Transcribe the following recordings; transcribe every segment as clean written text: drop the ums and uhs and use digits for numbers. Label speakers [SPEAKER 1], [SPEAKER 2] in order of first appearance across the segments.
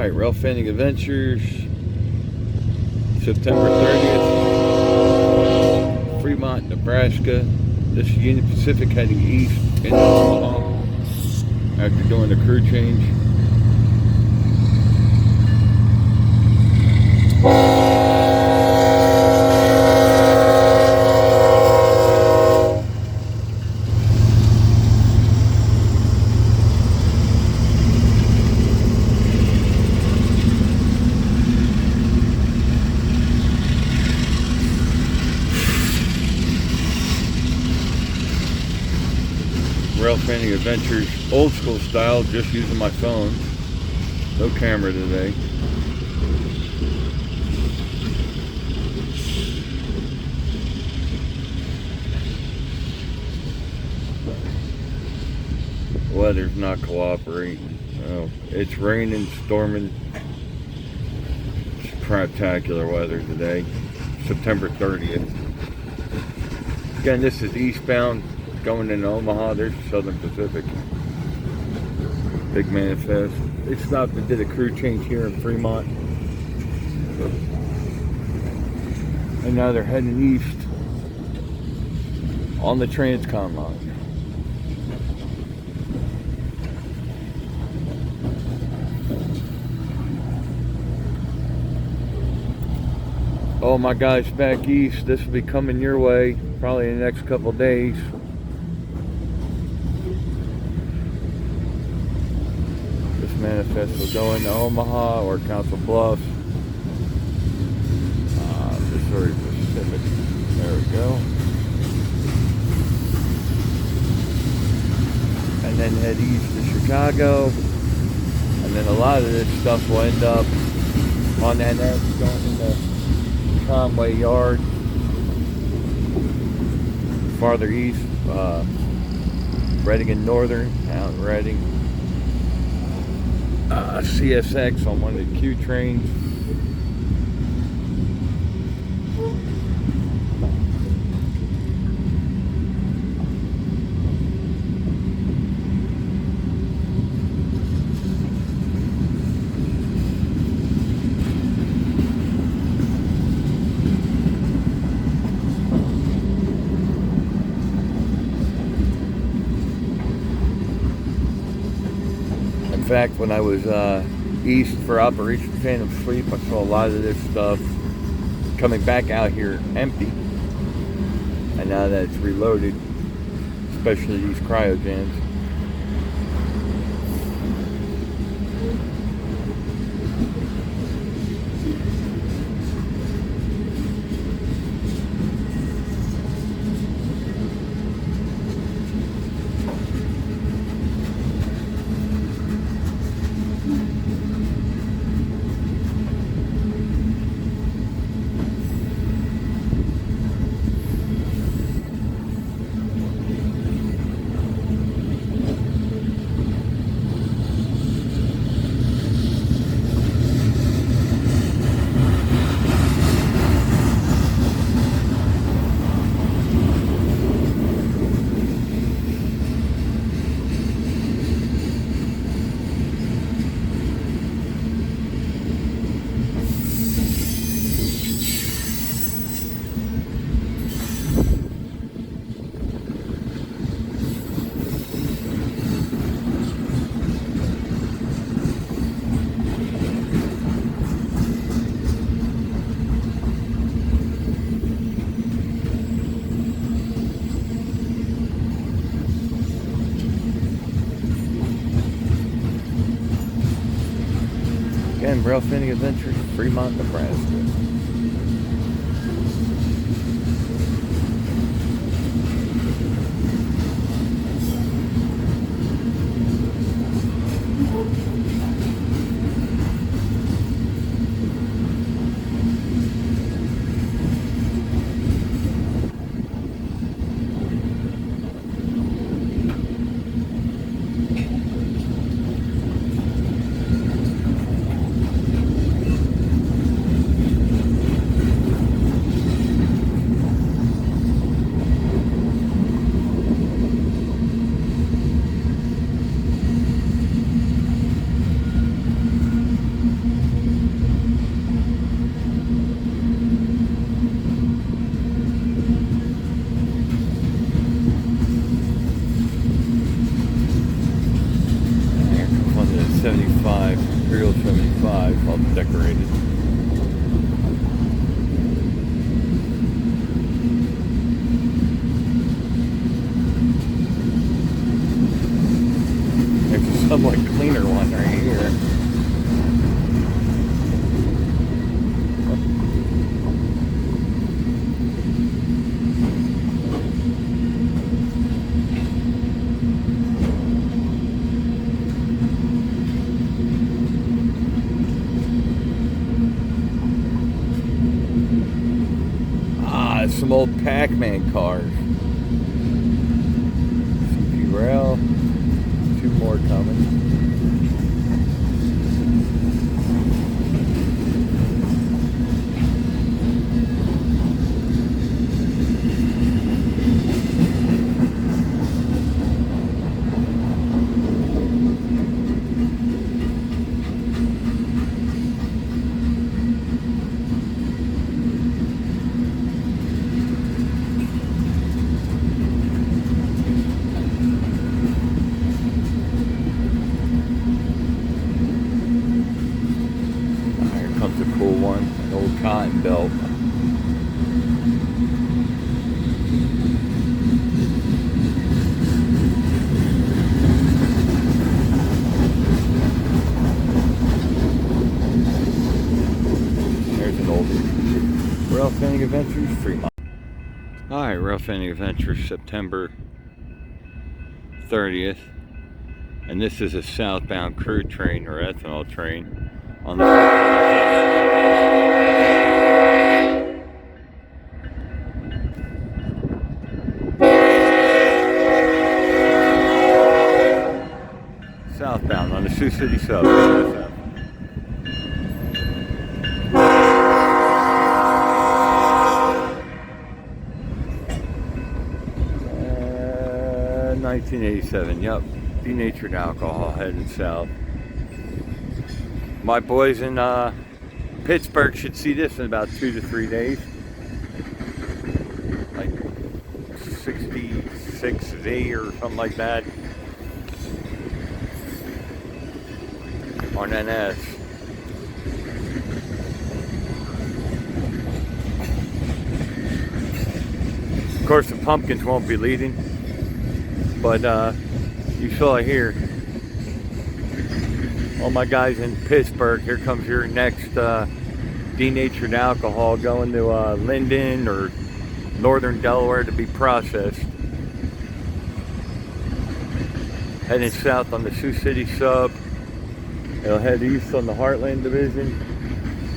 [SPEAKER 1] Alright, Rail Fanning Adventures, September 30th, Fremont, Nebraska. This is Union Pacific heading east into Omaha after doing the crew change. Rail Fanning Adventures, old school style, just using my phone. No camera today. Weather's not cooperating. Oh, it's raining, storming. Spectacular weather today, September 30th. Again, this is eastbound going into Omaha. There's Southern Pacific. Big manifest. They stopped and did a crew change here in Fremont. And now they're heading east on the Transcon line. Oh, my guys back east, this will be coming your way probably in the next couple days. This manifest will go into Omaha or Council Bluffs. Missouri Pacific. There we go. And then head east to Chicago. And then a lot of this stuff will end up on that end going into Conway Yard. Farther east, Reading and Northern, out in Reading. CSX on one of the Q trains. In fact, when I was east for Operation Phantom Sleep, I saw a lot of this stuff coming back out here empty. And now that it's reloaded, especially these cryogens. Again, Rail Fanning Adventures, Fremont, Nebraska. 75, Imperial 75, all decorated. There's a somewhat cleaner one right here. Some old Pac-Man cars. CP rail. 2 more coming. A cool one, an old cotton belt. There's an old Rail Fanning Adventures Fremont. Alright, Rail Fanning Adventures September 30th. And this is a southbound crude train or ethanol train on the southbound on the Sioux City Sub. BNSF. 1987. Yep, denatured alcohol heading south. My boys in Pittsburgh should see this in about 2 to 3 days. Like 66Z or something like that. On NS. Of course, the pumpkins won't be leading, but you saw here. All my guys in Pittsburgh, here comes your next denatured alcohol going to Linden or northern Delaware to be processed. Heading south on the Sioux City Sub. It'll head east on the Heartland Division,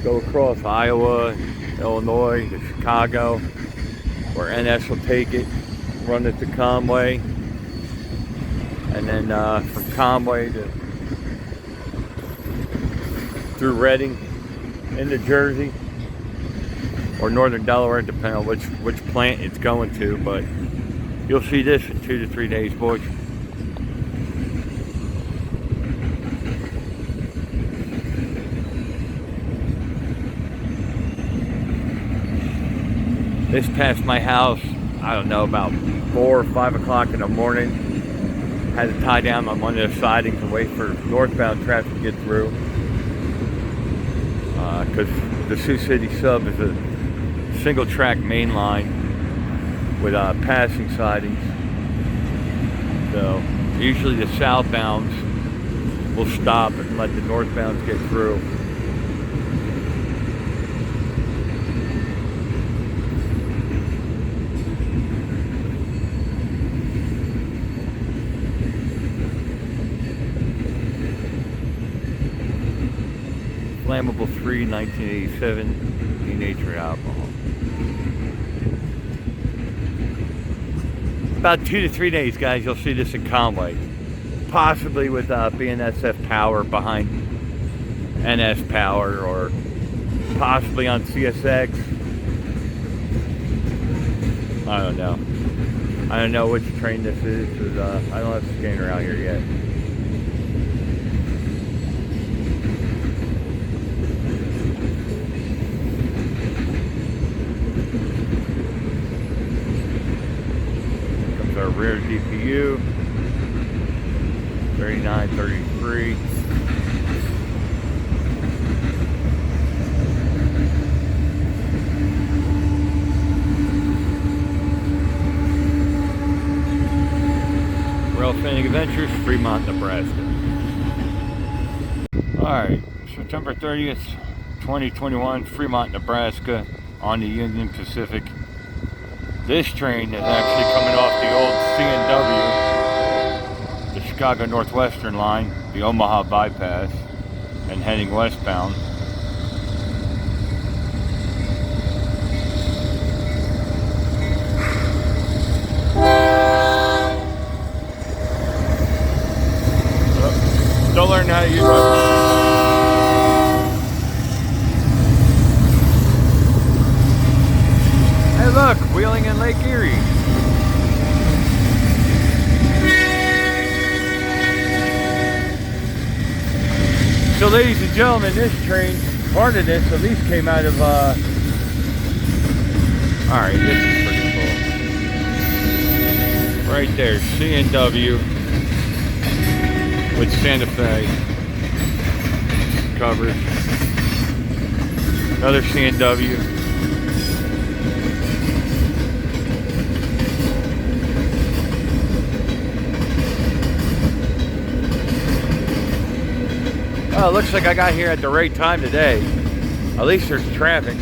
[SPEAKER 1] go across Iowa, Illinois to Chicago, where NS will take it, run it to Conway, and then from Conway to through Reading into Jersey or northern Delaware, depending on which plant it's going to. But you'll see this in 2 to 3 days, boys. This passed my house, I don't know, about 4 or 5 o'clock in the morning. Had to tie down on one of the sidings and wait for northbound traffic to get through. Because the Sioux City Sub is a single track main line with passing sidings. So usually the southbounds will stop and let the northbounds get through. Flammable 3, 1987, denatured alcohol. About 2 to 3 days, guys, you'll see this in Conway. Possibly with BNSF power behind NS power, or possibly on CSX. I don't know. I don't know which train this is, because I don't have the scanner out here yet. Our rear DPU 3930 free. Real Fanning Adventures, Fremont, Nebraska. Alright, September 30th, 2021, Fremont, Nebraska, on the Union Pacific. This train is actually coming off the old C&W, the Chicago Northwestern line, the Omaha bypass, and heading westbound. Still learning how to use my phone. Hey look, wheeling in Lake Erie. So ladies and gentlemen, this train, part of this at least came out of, alright, this is pretty cool. Right there, C&W with Santa Fe covers. Another C&W. Oh, it looks like I got here at the right time today. At least there's traffic.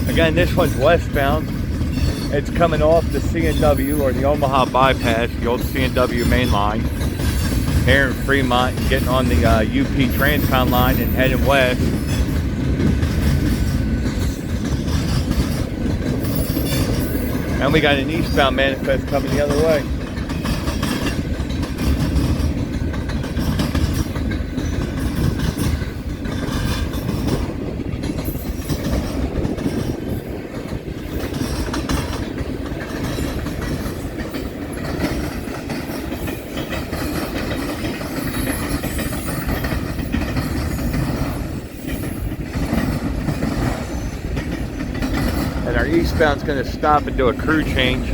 [SPEAKER 1] Again, this one's westbound. It's coming off the C&W or the Omaha bypass, the old C&W main line, here in Fremont, getting on the UP Transcon line and heading west. And we got an eastbound manifest coming the other way. And our eastbound's going to stop and do a crew change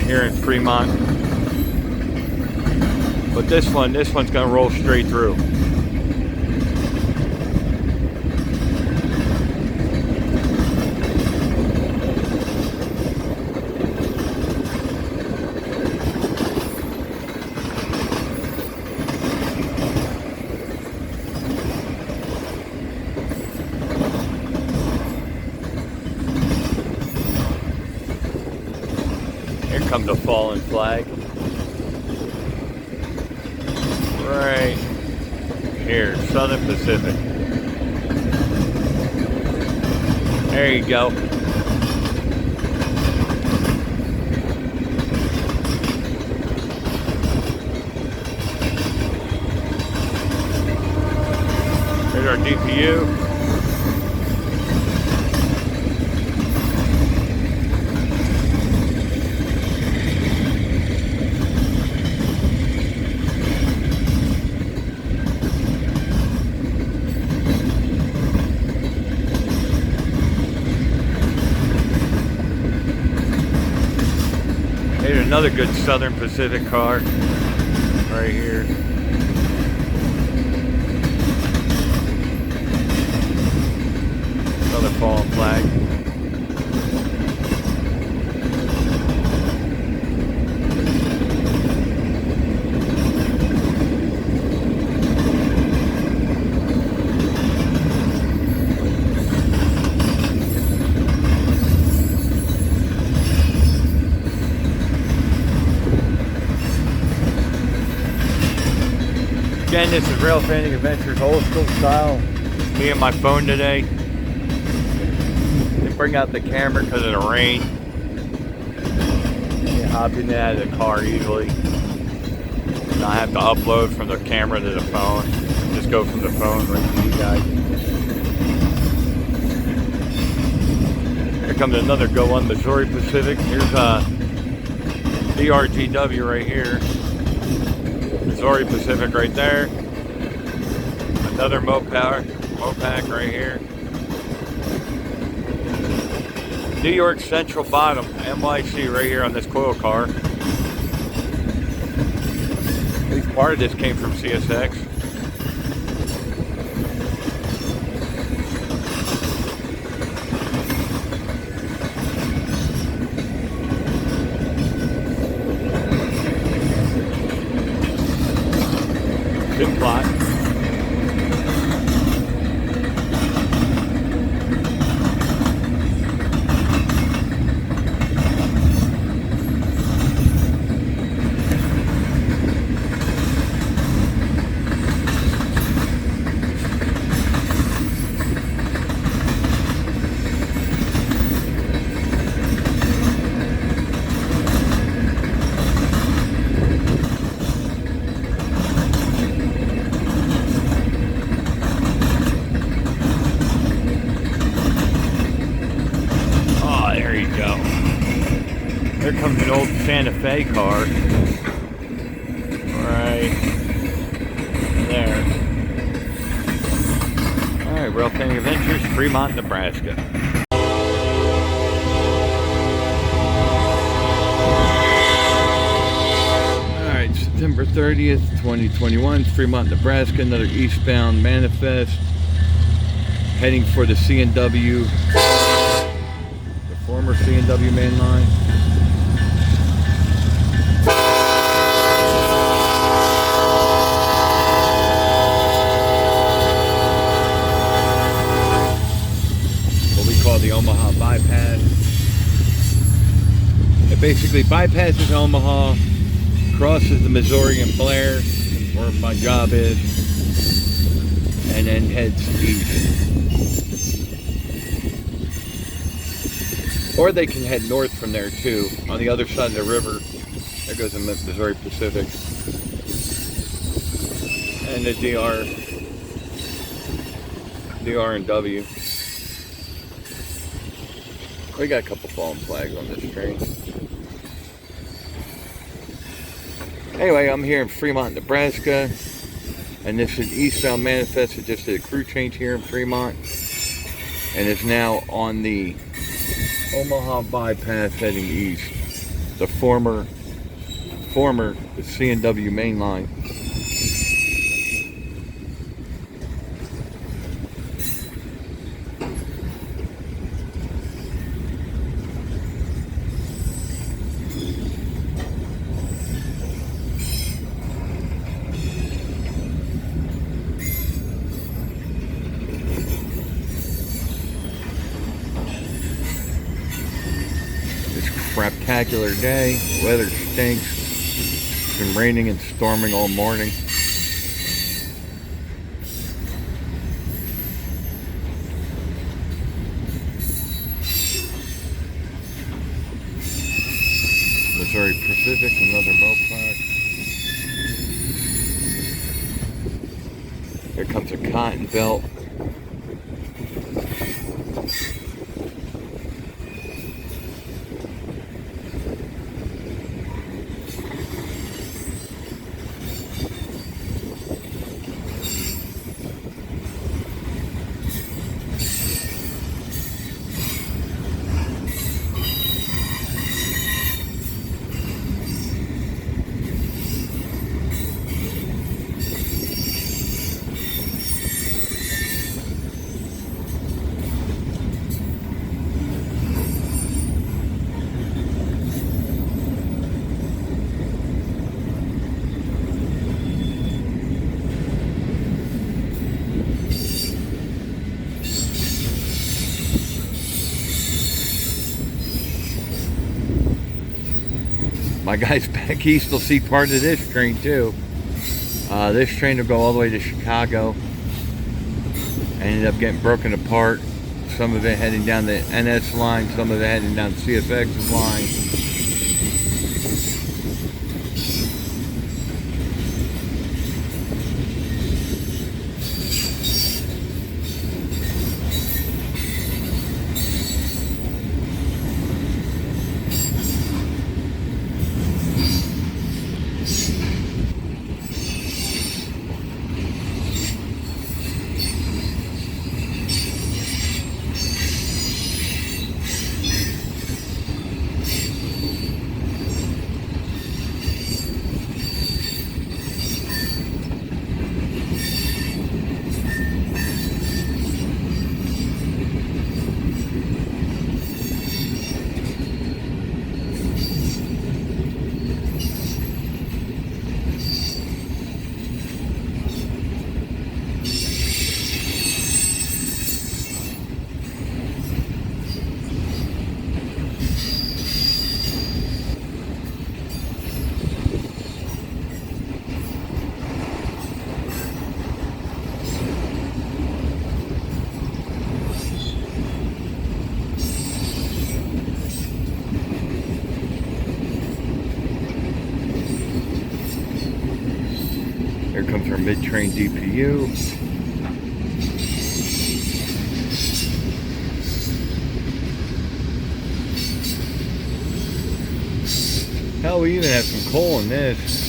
[SPEAKER 1] here in Fremont. But this one's going to roll straight through. Here comes a fallen flag. Right here, Southern Pacific. There you go. There's our DPU. Here's another good Southern Pacific car right here. Another fallen flag. Again, this is Real Fanning Adventures, old school style. Me and my phone today. Didn't bring out the camera because of the rain. You hop in and out of the car easily. And I have to upload from the camera to the phone. Just go from the phone right to you guys. Here comes another Go On Missouri Pacific. Here's DRGW right here. Missouri Pacific right there. Another Mopac right here. New York Central Bottom, NYC, right here on this coil car. At least part of this came from CSX. Good plot. There comes an old Santa Fe car. Right there. Alright, Rail Fanning Adventures, Fremont, Nebraska. Alright, September 30th, 2021, Fremont, Nebraska, another eastbound manifest. Heading for the C&W, the former C&W main line. The Omaha bypass. It basically bypasses Omaha, crosses the Missouri and Blair, where my job is, and then heads east. Or they can head north from there too. On the other side of the river, there goes the Missouri Pacific and the DR and W. We got a couple fallen flags on this train. Anyway, I'm here in Fremont, Nebraska, and this is eastbound manifest. It just did a crew change here in Fremont, and is now on the Omaha bypass heading east. The former the C&W main line. Craptacular day, weather stinks. It's been raining and storming all morning. Missouri Pacific, another Mopac. Here comes a cotton belt. My guys back east will see part of this train too. This train will go all the way to Chicago. Ended up getting broken apart. Some of it heading down the NS line, some of it heading down CSX's line. mid-train DPU. Hell, we even have some coal in this.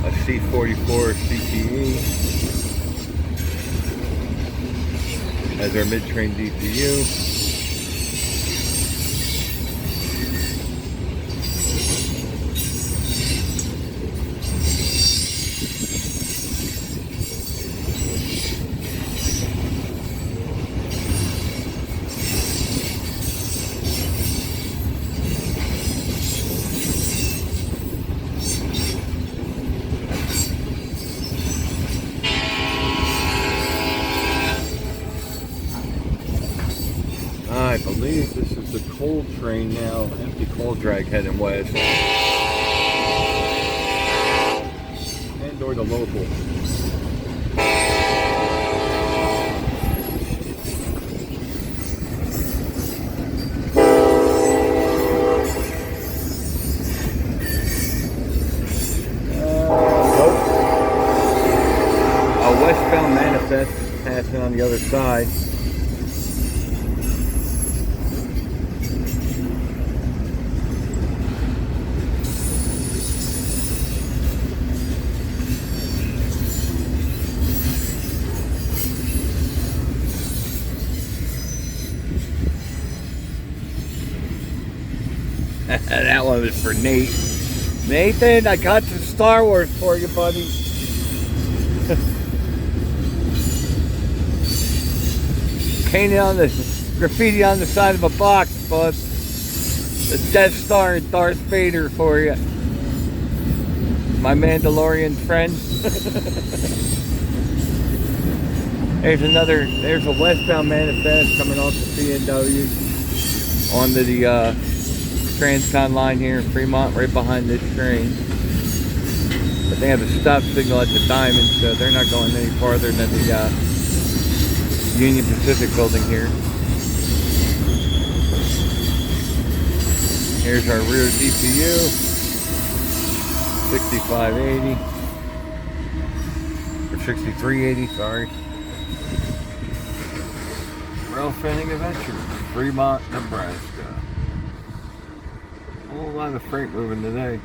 [SPEAKER 1] A C44 CTE as our mid-train DPU. I believe this is the coal train now, empty coal drag heading west. And or the local. A westbound manifest passing on the other side. That one was for Nate. Nathan, I got some Star Wars for you, buddy. Painted on the graffiti on the side of a box, bud. The Death Star and Darth Vader for you. My Mandalorian friend. There's a westbound manifest coming off the CNW onto the Transcon line here in Fremont, right behind this train. But they have a stop signal at the Diamond, so they're not going any farther than the Union Pacific building here. Here's our rear DPU, 6580, or 6380, sorry. Rail Fanning Adventure, Fremont, Nebraska. A whole lot of freight moving today.